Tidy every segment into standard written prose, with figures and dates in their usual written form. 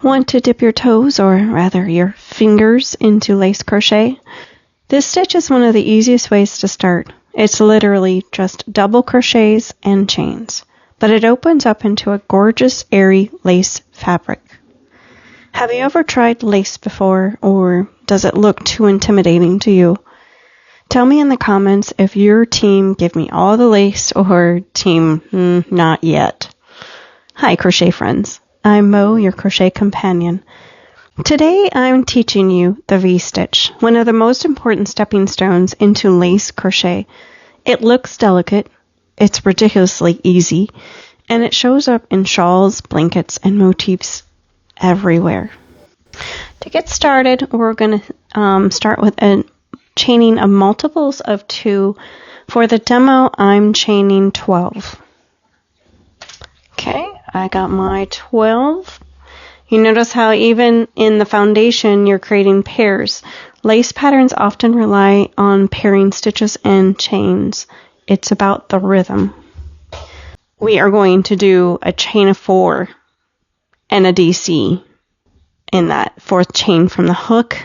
Want to dip your toes, or rather your fingers, into lace crochet? This stitch is one of the easiest ways to start. It's literally just double crochets and chains, but it opens up into a gorgeous, airy lace fabric. Have you ever tried lace before, or does it look too intimidating to you? Tell me in the comments if your team give me all the lace or team not yet. Hi, crochet friends. I'm Mo, your crochet companion. Today I'm teaching you the V-stitch, one of the most important stepping stones into lace crochet. It looks delicate, it's ridiculously easy, and it shows up in shawls, blankets, and motifs everywhere. To get started, we're going to start with a chaining of multiples of 2. For the demo, I'm chaining 12. Okay, I got my 12. You notice how even in the foundation you're creating pairs. Lace patterns often rely on pairing stitches and chains. It's about the rhythm. We are going to do a chain of 4 and a DC in that 4th chain from the hook.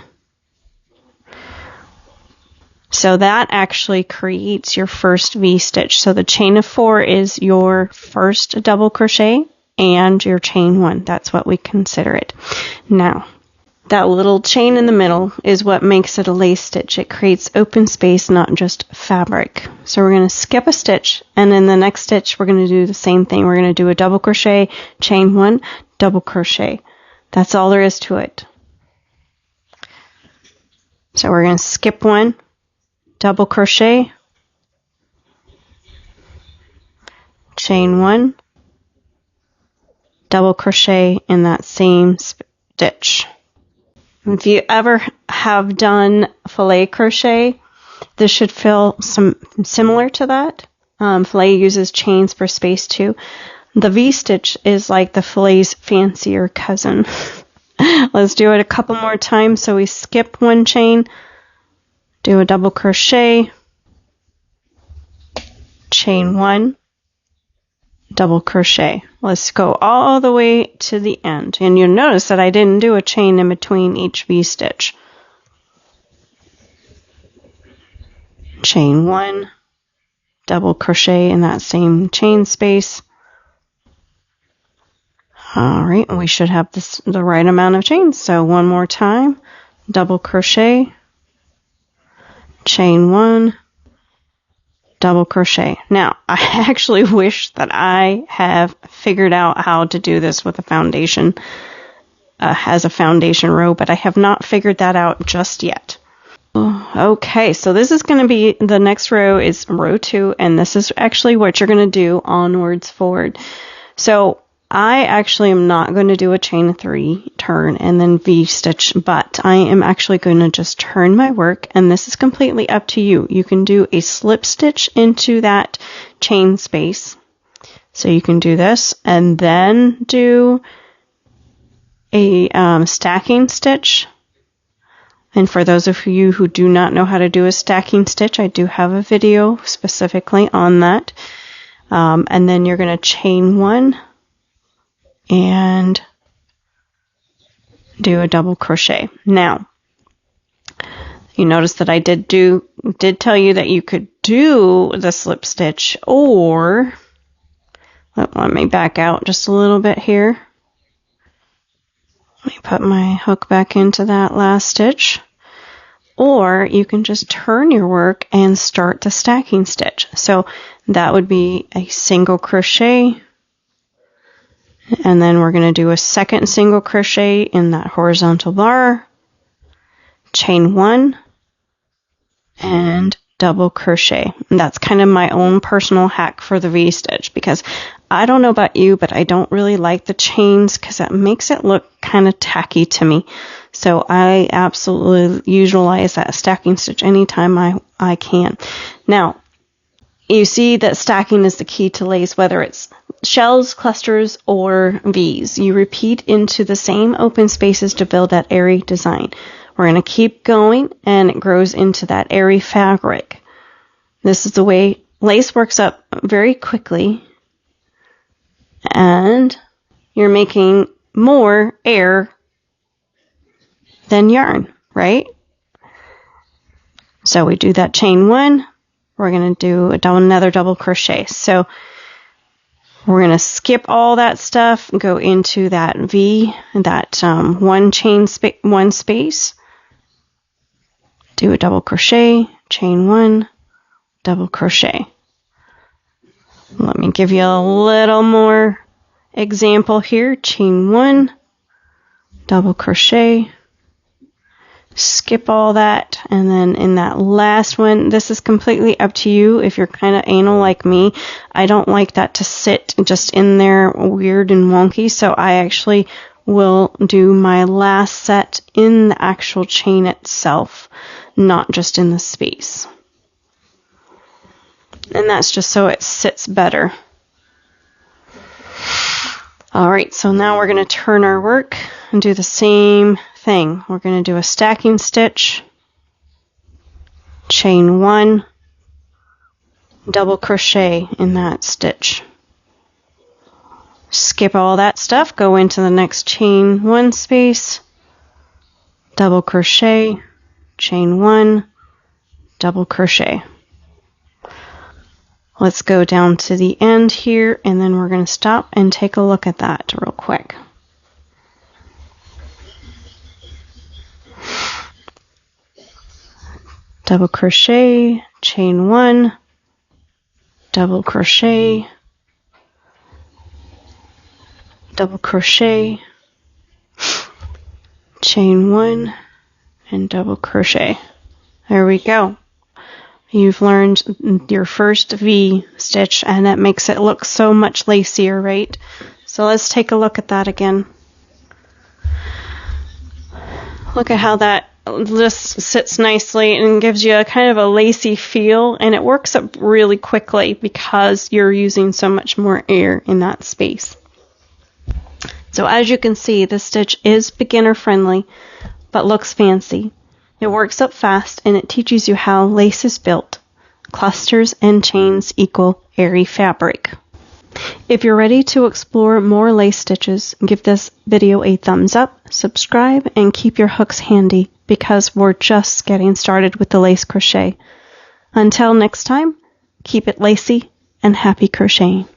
So that actually creates your first V-stitch. So the chain of 4 is your first double crochet and your chain 1. That's what we consider it. Now, that little chain in the middle is what makes it a lace stitch. It creates open space, not just fabric. So we're going to skip a stitch, and in the next stitch we're going to do the same thing. We're going to do a double crochet, chain 1, double crochet. That's all there is to it. So we're going to skip 1, double crochet, chain 1, double crochet in that same stitch. If you ever have done filet crochet, this should feel similar to that. Filet uses chains for space too. The V-stitch is like the filet's fancier cousin. Let's do it a couple more times. So we skip 1 chain, do a double crochet, chain 1, double crochet. Let's go all the way to the end. And you'll notice that I didn't do a chain in between each V-stitch. Chain 1, double crochet in that same chain space. Alright, we should have the right amount of chains. So one more time, double crochet, chain 1, double crochet. Now, I actually wish that I have figured out how to do this with a foundation, as a foundation row, but I have not figured that out just yet. Okay, so this is going to be, the next row is row 2, and this is actually what you're going to do onwards forward. So I actually am not going to do a chain of 3 turn and then V-stitch, but I am actually going to just turn my work, and this is completely up to you. You can do a slip stitch into that chain space. So you can do this and then do a stacking stitch. And for those of you who do not know how to do a stacking stitch, I do have a video specifically on that. And then you're going to chain 1 and do a double crochet. Now, you notice that I did tell you that you could do the slip stitch, or let me back out just a little bit here. Let me put my hook back into that last stitch. Or you can just turn your work and start the stacking stitch. So that would be a single crochet, and then we're going to do a second single crochet in that horizontal bar, chain 1, and double crochet. And that's kind of my own personal hack for the V-stitch, because I don't know about you, but I don't really like the chains because it makes it look kind of tacky to me. So I absolutely utilize that stacking stitch anytime I can. Now, you see that stacking is the key to lace, whether it's shells, clusters, or V's. You repeat into the same open spaces to build that airy design. We're going to keep going, and it grows into that airy fabric. This is the way lace works up very quickly, and you're making more air than yarn, right? So we do that chain 1, we're going to do another double crochet. So we're going to skip all that stuff, go into that V, that one space, do a double crochet, chain 1, double crochet. Let me give you a little more example here. Chain 1, double crochet, skip all that, and then in that last one, this is completely up to you if you're kind of anal like me. I don't like that to sit just in there weird and wonky, so I actually will do my last set in the actual chain itself, not just in the space. And that's just so it sits better. Alright, so now we're going to turn our work and do the same thing. We're going to do a stacking stitch, chain 1, double crochet in that stitch. Skip all that stuff, go into the next chain 1 space, double crochet, chain 1, double crochet. Let's go down to the end here, and then we're going to stop and take a look at that real quick. Double crochet, chain 1, double crochet, double crochet, chain 1, and double crochet. There we go. You've learned your first V stitch, and that makes it look so much lacier, right? So let's take a look at that again. Look at how that just sits nicely and gives you a kind of a lacy feel, and it works up really quickly because you're using so much more air in that space. So as you can see, this stitch is beginner friendly, but looks fancy. It works up fast, and it teaches you how lace is built. Clusters and chains equal airy fabric. If you're ready to explore more lace stitches, give this video a thumbs up, subscribe, and keep your hooks handy because we're just getting started with the lace crochet. Until next time, keep it lacy and happy crocheting.